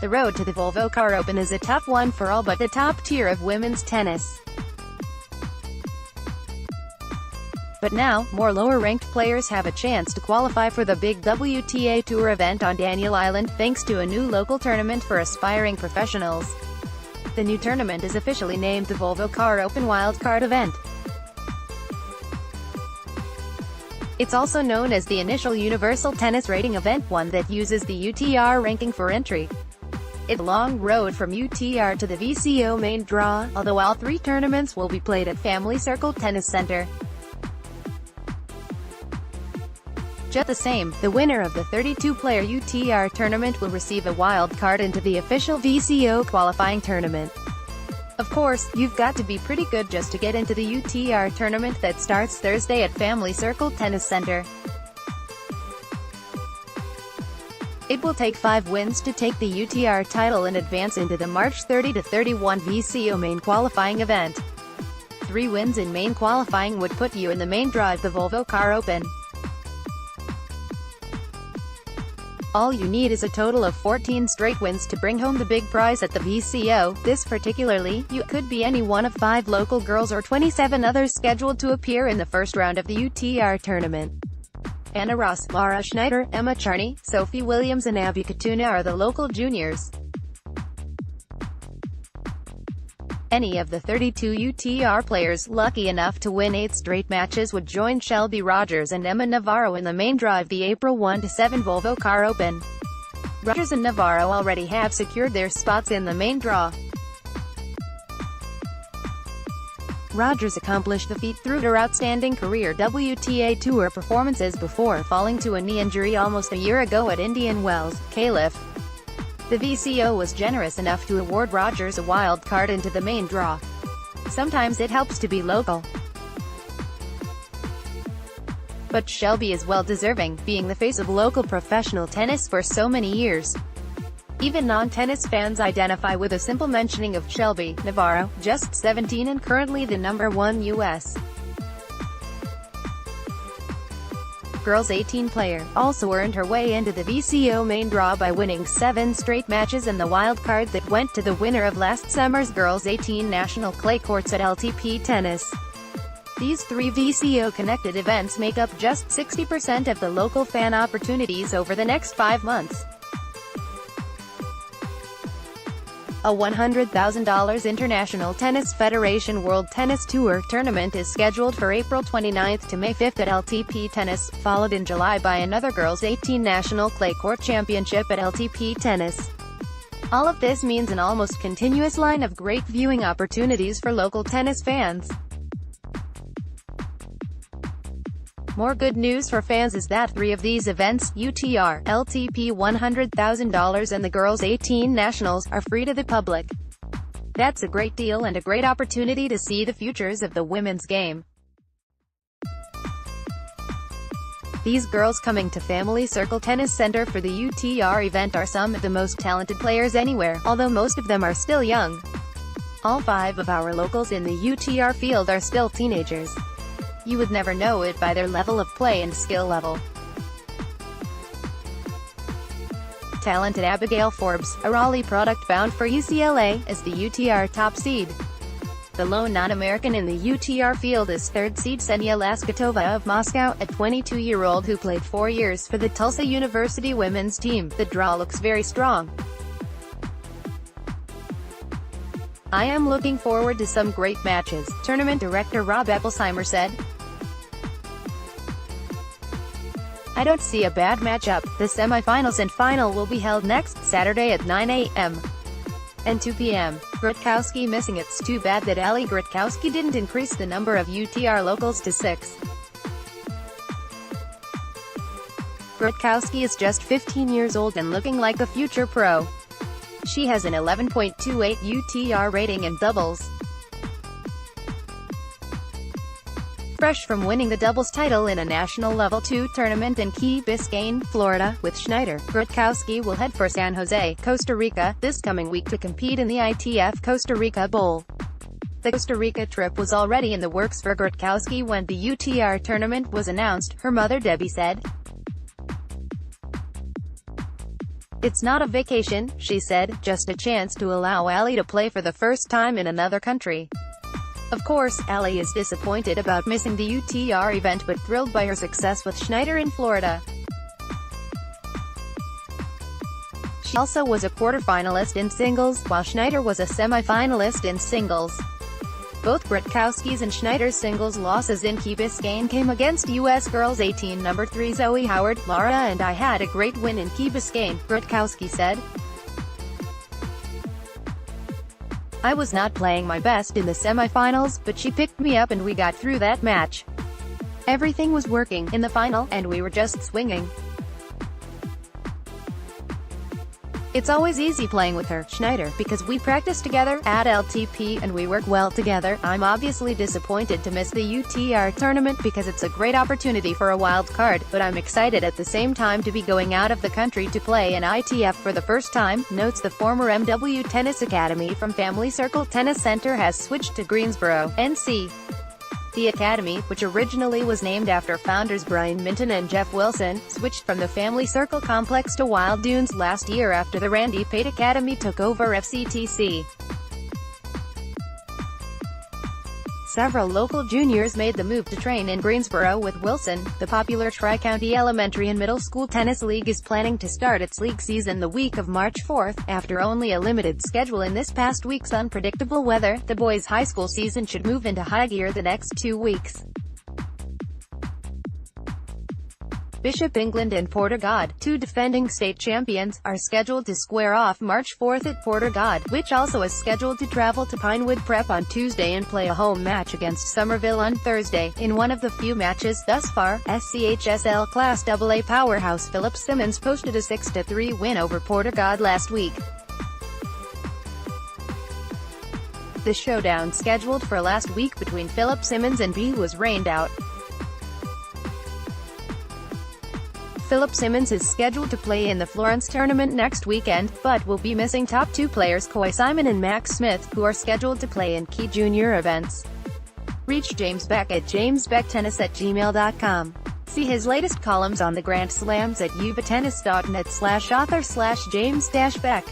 The road to the Volvo Car Open is a tough one for all but the top tier of women's tennis. But now, more lower-ranked players have a chance to qualify for the big WTA Tour event on Daniel Island, thanks to a new local tournament for aspiring professionals. The new tournament is officially named the Volvo Car Open Wildcard event. It's also known as the initial Universal Tennis Rating event, one that uses the UTR ranking for entry. It's a long road from UTR to the VCO main draw, although all three tournaments will be played at Family Circle Tennis Center. Just the same, the winner of the 32-player UTR tournament will receive a wild card into the official VCO qualifying tournament. Of course, you've got to be pretty good just to get into the UTR tournament that starts Thursday at Family Circle Tennis Center. It will take 5 wins to take the UTR title and advance into the March 30-31 VCO main qualifying event. 3 wins in main qualifying would put you in the main draw of the Volvo Car Open. All you need is a total of 14 straight wins to bring home the big prize at the VCO. This particularly, you could be any one of 5 local girls or 27 others scheduled to appear in the first round of the UTR tournament. Anna Ross, Laura Schneider, Emma Charney, Sophie Williams and Abby Katuna are the local juniors. Any of the 32 UTR players lucky enough to win 8 straight matches would join Shelby Rogers and Emma Navarro in the main draw of the April 1-7 Volvo Car Open. Rogers and Navarro already have secured their spots in the main draw. Rogers accomplished the feat through her outstanding career WTA Tour performances before falling to a knee injury almost a year ago at Indian Wells, Calif. The VCO was generous enough to award Rogers a wild card into the main draw. Sometimes it helps to be local. But Shelby is well deserving, being the face of local professional tennis for so many years. Even non-tennis fans identify with a simple mentioning of Shelby. Navarro, just 17 and currently the #1 U.S. Girls 18 player, also earned her way into the VCO main draw by winning 7 straight matches in the wild card that went to the winner of last summer's Girls 18 National Clay Courts at LTP Tennis. These 3 VCO-connected events make up just 60% of the local fan opportunities over the next 5 months. A $100,000 International Tennis Federation World Tennis Tour tournament is scheduled for April 29 to May 5 at LTP Tennis, followed in July by another Girls 18 National Clay Court Championship at LTP Tennis. All of this means an almost continuous line of great viewing opportunities for local tennis fans. More good news for fans is that 3 of these events, UTR, LTP $100,000 and the Girls 18 Nationals, are free to the public. That's a great deal and a great opportunity to see the futures of the women's game. These girls coming to Family Circle Tennis Center for the UTR event are some of the most talented players anywhere, although most of them are still young. All 5 of our locals in the UTR field are still teenagers. You would never know it by their level of play and skill level. Talented Abigail Forbes, a Raleigh product bound for UCLA, is the UTR top seed. The lone non-American in the UTR field is 3rd seed Ksenia Laskatova of Moscow, a 22-year-old who played 4 years for the Tulsa University women's team. The draw looks very strong. I am looking forward to some great matches, tournament director Rob Eppelsheimer said. I don't see a bad matchup. The semifinals and final will be held next Saturday at 9 a.m. and 2 p.m. Grutkowski missing. It's too bad that Ali Grutkowski didn't increase the number of UTR locals to 6. Grutkowski is just 15 years old and looking like a future pro. She has an 11.28 UTR rating in doubles. Fresh from winning the doubles title in a national Level 2 tournament in Key Biscayne, Florida, with Schneider, Grutkowski will head for San Jose, Costa Rica, this coming week to compete in the ITF Costa Rica Bowl. The Costa Rica trip was already in the works for Grutkowski when the UTR tournament was announced, her mother Debbie said. "It's not a vacation," she said, "just a chance to allow Allie to play for the first time in another country." Of course, Allie is disappointed about missing the UTR event but thrilled by her success with Schneider in Florida. She also was a quarterfinalist in singles, while Schneider was a semi-finalist in singles. Both Britkowski's and Schneider's singles losses in Key Biscayne came against U.S. girls 18 No. 3 Zoe Howard. "Laura and I had a great win in Key Biscayne," Britkowski said. "I was not playing my best in the semi-finals, but she picked me up and we got through that match. Everything was working in the final, and we were just swinging. It's always easy playing with her, Schneider, because we practice together at LTP and we work well together. I'm obviously disappointed to miss the UTR tournament because it's a great opportunity for a wild card, but I'm excited at the same time to be going out of the country to play in ITF for the first time," notes the former MW Tennis Academy from Family Circle Tennis Center has switched to Greensboro, NC. The academy, which originally was named after founders Brian Minton and Jeff Wilson, switched from the Family Circle complex to Wild Dunes last year after the Randy Pate Academy took over FCTC. Several local juniors made the move to train in Greensboro with Wilson. The popular Tri-County Elementary and Middle School Tennis League is planning to start its league season the week of March 4th. After only a limited schedule in this past week's unpredictable weather, the boys' high school season should move into high gear the next 2 weeks. Bishop England and Porter-Gaud, two defending state champions, are scheduled to square off March 4th at Porter-Gaud, which also is scheduled to travel to Pinewood Prep on Tuesday and play a home match against Somerville on Thursday. In one of the few matches thus far, SCHSL Class AA powerhouse Philip Simmons posted a 6-3 win over Porter-Gaud last week. The showdown scheduled for last week between Philip Simmons and B was rained out. Philip Simmons is scheduled to play in the Florence tournament next weekend, but will be missing top 2 players Coy Simon and Max Smith, who are scheduled to play in key junior events. Reach James Beck at jamesbecktennis@gmail.com. See his latest columns on the Grand Slams at yubatennis.net/author/James-Beck.